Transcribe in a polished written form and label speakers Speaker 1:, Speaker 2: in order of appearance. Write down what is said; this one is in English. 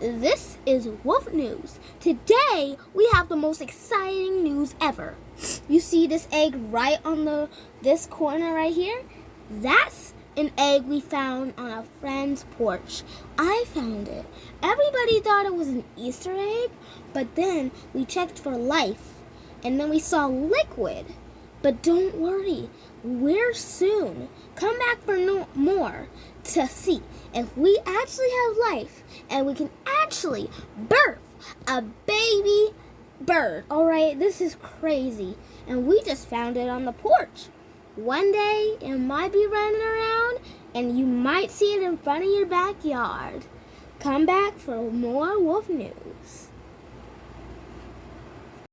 Speaker 1: This is Wolf News. Today we have the most exciting news ever. You see this egg right on this corner right here? That's an egg we found on a friend's porch. I found it. Everybody thought it was an Easter egg, but then we checked for life and then we saw liquid. But don't worry, we're soon. Come back for more to see if we actually have life and we can actually birth a baby bird. Alright, this is crazy. And we just found it on the porch. One day it might be running around and you might see it in front of your backyard. Come back for more Wolf News.